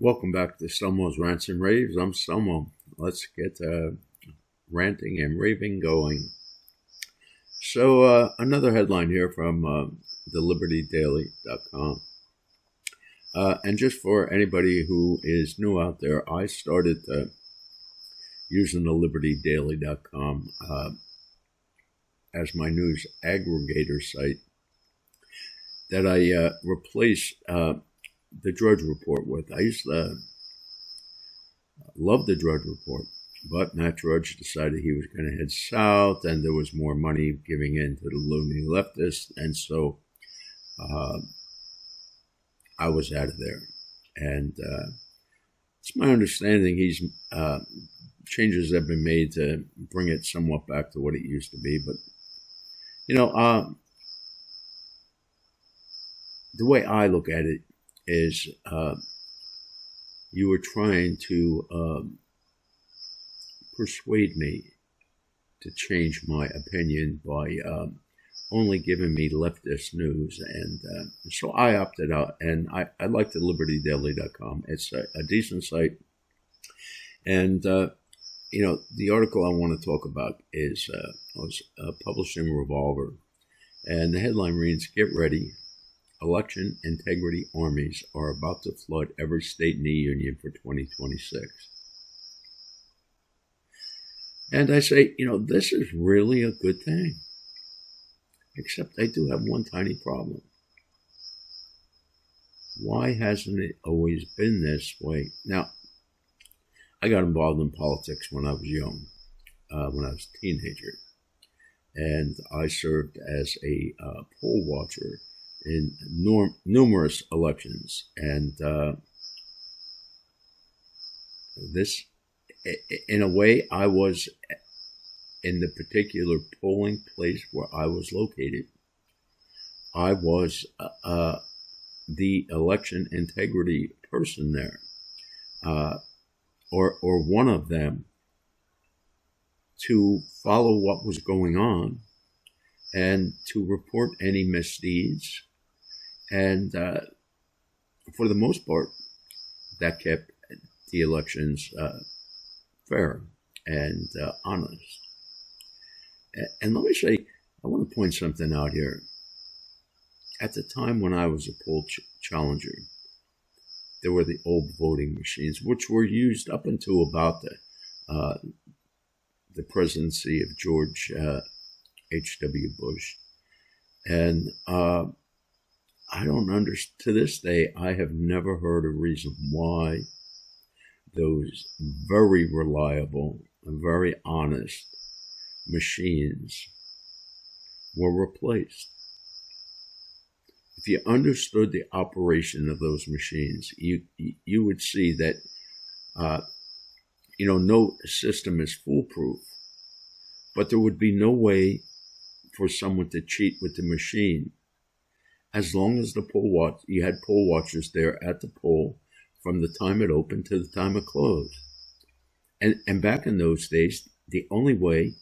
Welcome back to Stelmo's Rants and Raves. I'm Stelmo. Let's get ranting and raving going. So another headline here from thelibertydaily.com. And just for anybody who is new out there, I started using thelibertydaily.com as my news aggregator site that I replaced the Drudge Report with. I used to love the Drudge Report, but Matt Drudge decided he was going to head south, and there was more money giving in to the loony leftists, and so I was out of there. And it's my understanding changes have been made to bring it somewhat back to what it used to be, but the way I look at it is you were trying to persuade me to change my opinion by only giving me leftist news, and so I opted out, and I like the libertydaily.com. It's a decent site, and the article I want to talk about was published in Revolver, and the headline reads, "Get ready. Election integrity armies are about to flood every state in the union for 2026. And I say, this is really a good thing. Except I do have one tiny problem. Why hasn't it always been this way? Now, I got involved in politics when I was young, when I was a teenager. And I served as a poll watcher in numerous elections, and this, in a way, I was in the particular polling place where I was located. I was the election integrity person there, or one of them, to follow what was going on and to report any misdeeds. And for the most part, that kept the elections fair and honest. And let me say, I want to point something out here. At the time when I was a poll challenger, there were the old voting machines, which were used up until about the presidency of George H.W. Bush. And I don't understand, to this day, I have never heard a reason why those very reliable and very honest machines were replaced. If you understood the operation of those machines, you would see that, no system is foolproof, but there would be no way for someone to cheat with the machine. As long as you had poll watchers there at the poll from the time it opened to the time it closed. And back in those days, the only way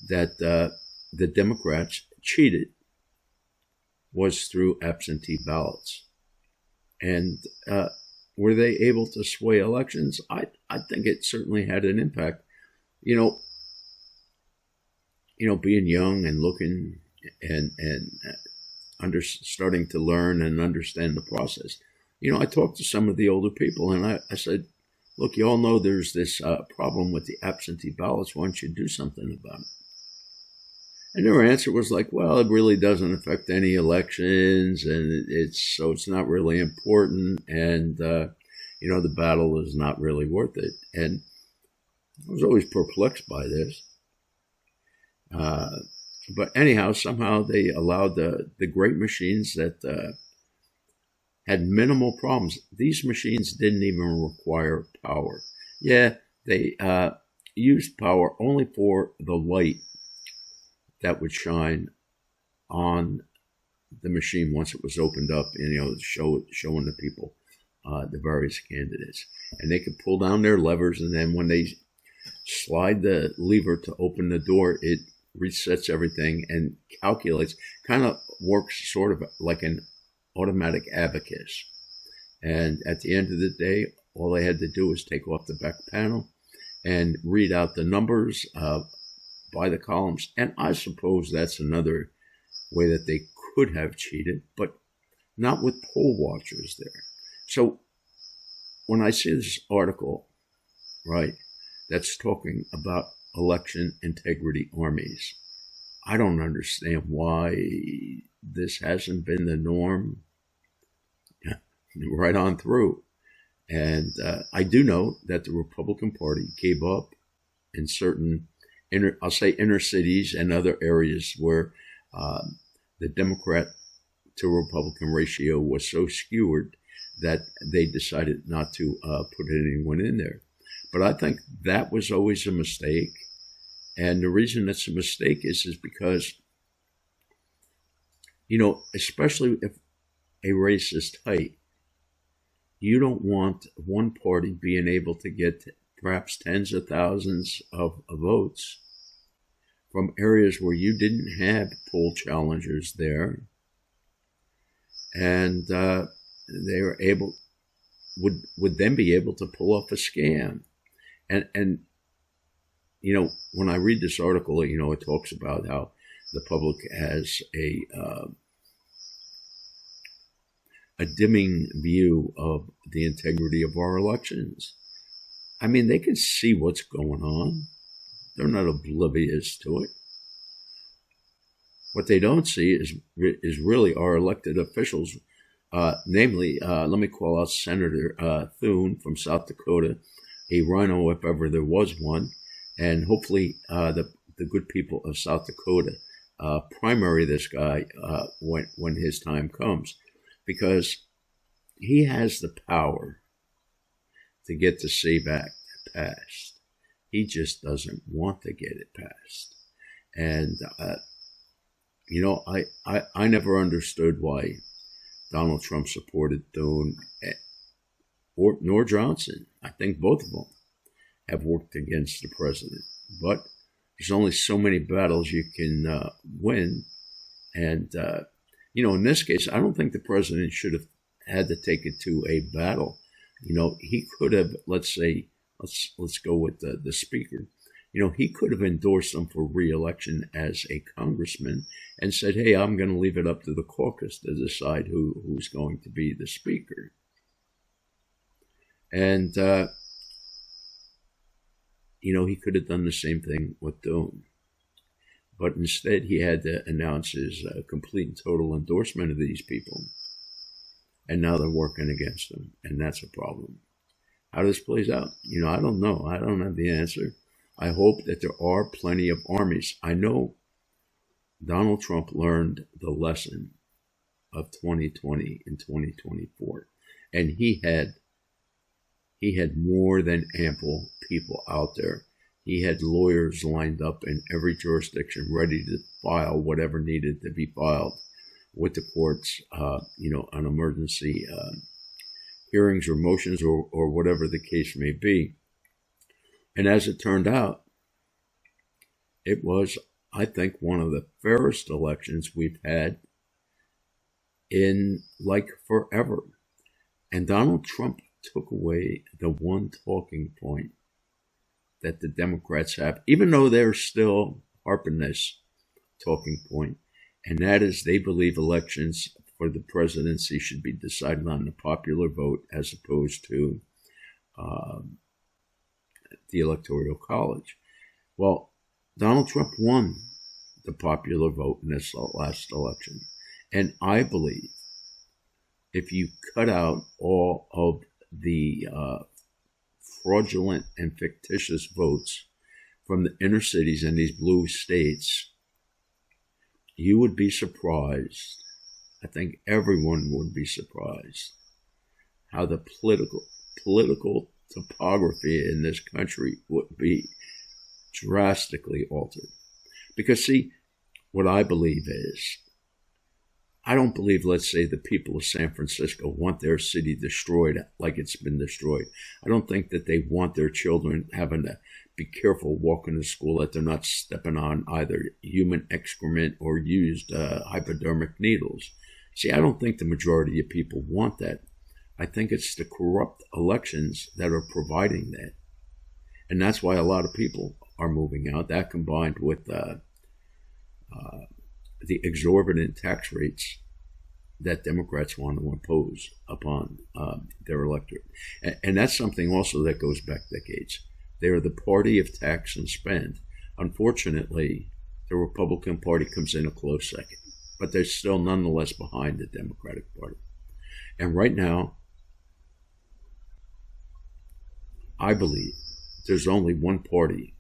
that the Democrats cheated was through absentee ballots. And were they able to sway elections? I think it certainly had an impact. Being young and looking and starting to learn and understand the process. I talked to some of the older people, and I said, look, you all know there's this problem with the absentee ballots. Why don't you do something about it? And their answer was like, well, it really doesn't affect any elections, and it's not really important, and the battle is not really worth it. And I was always perplexed by this. But anyhow, somehow they allowed the great machines that had minimal problems. These machines didn't even require power. Yeah, they used power only for the light that would shine on the machine once it was opened up, and showing the people the various candidates. And they could pull down their levers, and then when they slide the lever to open the door, it resets everything and calculates, kind of works sort of like an automatic abacus. And at the end of the day, all they had to do was take off the back panel and read out the numbers by the columns. And I suppose that's another way that they could have cheated, but not with poll watchers there. So when I see this article, right, that's talking about election integrity armies, I don't understand why this hasn't been the norm right on through. And I do know that the Republican Party gave up in certain, I'll say inner cities and other areas where the Democrat to Republican ratio was so skewed that they decided not to put anyone in there. But I think that was always a mistake. And the reason it's a mistake is because, especially if a race is tight, you don't want one party being able to get perhaps tens of thousands of votes from areas where you didn't have poll challengers there. And they were would then be able to pull off a scam. And when I read this article, it talks about how the public has a dimming view of the integrity of our elections. I mean, they can see what's going on. They're not oblivious to it. What they don't see is really our elected officials, namely, let me call out Senator Thune from South Dakota, a rhino if ever there was one, and hopefully the good people of South Dakota primary this guy when his time comes, because he has the power to get the SAVE Act passed. He just doesn't want to get it passed. And, I never understood why Donald Trump supported Thune nor Johnson. I think both of them have worked against the president. But there's only so many battles you can win. And, in this case, I don't think the president should have had to take it to a battle. He could have, let's say, let's go with the speaker. He could have endorsed him for re-election as a congressman and said, hey, I'm going to leave it up to the caucus to decide who's going to be the speaker. And, he could have done the same thing with Thune. But instead, he had to announce his complete and total endorsement of these people. And now they're working against him, and that's a problem. How this plays out, I don't know. I don't have the answer. I hope that there are plenty of armies. I know Donald Trump learned the lesson of 2020 and 2024, and he had more than ample people out there. He had lawyers lined up in every jurisdiction ready to file whatever needed to be filed with the courts, on emergency hearings or motions or whatever the case may be. And as it turned out, it was, I think, one of the fairest elections we've had in like forever. And Donald Trump took away the one talking point that the Democrats have, even though they're still harping this talking point, and that is they believe elections for the presidency should be decided on the popular vote as opposed to the Electoral College. Well, Donald Trump won the popular vote in this last election. And I believe if you cut out all of the fraudulent and fictitious votes from the inner cities and these blue states, you would be surprised. I think everyone would be surprised how the political topography in this country would be drastically altered. Because, see, what I believe is, I don't believe, let's say, the people of San Francisco want their city destroyed like it's been destroyed. I don't think that they want their children having to be careful walking to school, that they're not stepping on either human excrement or used hypodermic needles. See, I don't think the majority of people want that. I think it's the corrupt elections that are providing that. And that's why a lot of people are moving out. That combined with the exorbitant tax rates that Democrats want to impose upon their electorate. And that's something also that goes back decades. They are the party of tax and spend. Unfortunately, the Republican Party comes in a close second, but they're still nonetheless behind the Democratic Party. And right now, I believe there's only one party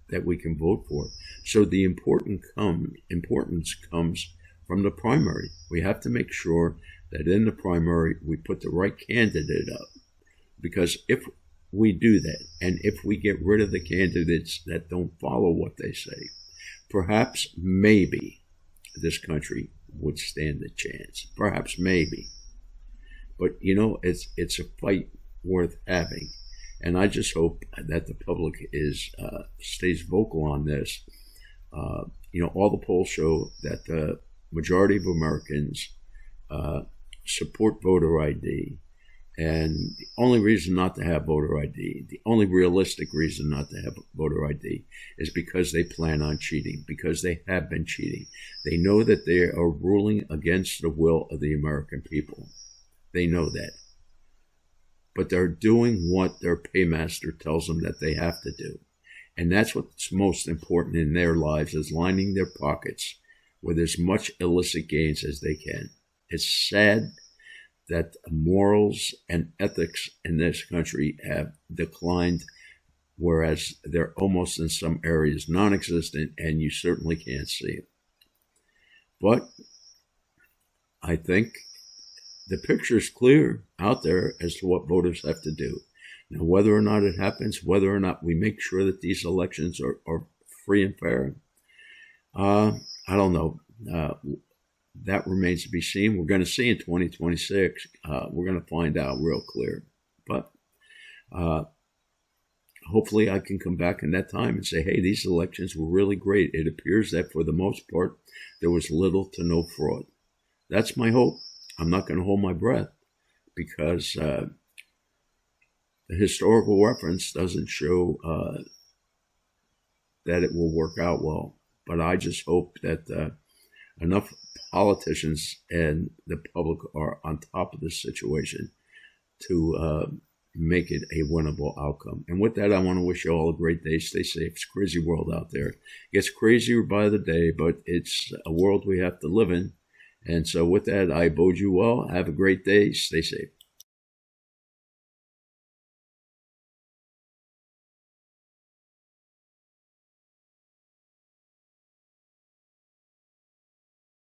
that we can vote for. So the importance comes from the primary. We have to make sure that in the primary we put the right candidate up. Because if we do that, and if we get rid of the candidates that don't follow what they say, perhaps maybe this country would stand a chance. Perhaps maybe. But it's a fight worth having. And I just hope that the public stays vocal on this. All the polls show that the majority of Americans support voter ID. And the only reason not to have voter ID, the only realistic reason not to have voter ID is because they plan on cheating, because they have been cheating. They know that they are ruling against the will of the American people. They know that. But they're doing what their paymaster tells them that they have to do. And that's what's most important in their lives, is lining their pockets with as much illicit gains as they can. It's sad that morals and ethics in this country have declined, whereas they're almost in some areas non-existent, and you certainly can't see it. But I think the picture is clear out there as to what voters have to do. Now, whether or not it happens, whether or not we make sure that these elections are free and fair, I don't know. That remains to be seen. We're going to see in 2026. We're going to find out real clear. But hopefully I can come back in that time and say, hey, these elections were really great. It appears that for the most part, there was little to no fraud. That's my hope. I'm not going to hold my breath, because the historical reference doesn't show that it will work out well. But I just hope that enough politicians and the public are on top of this situation to make it a winnable outcome. And with that, I want to wish you all a great day. Stay safe. It's a crazy world out there. It gets crazier by the day, but it's a world we have to live in. And so with that, I bode you well. Have a great day. Stay safe.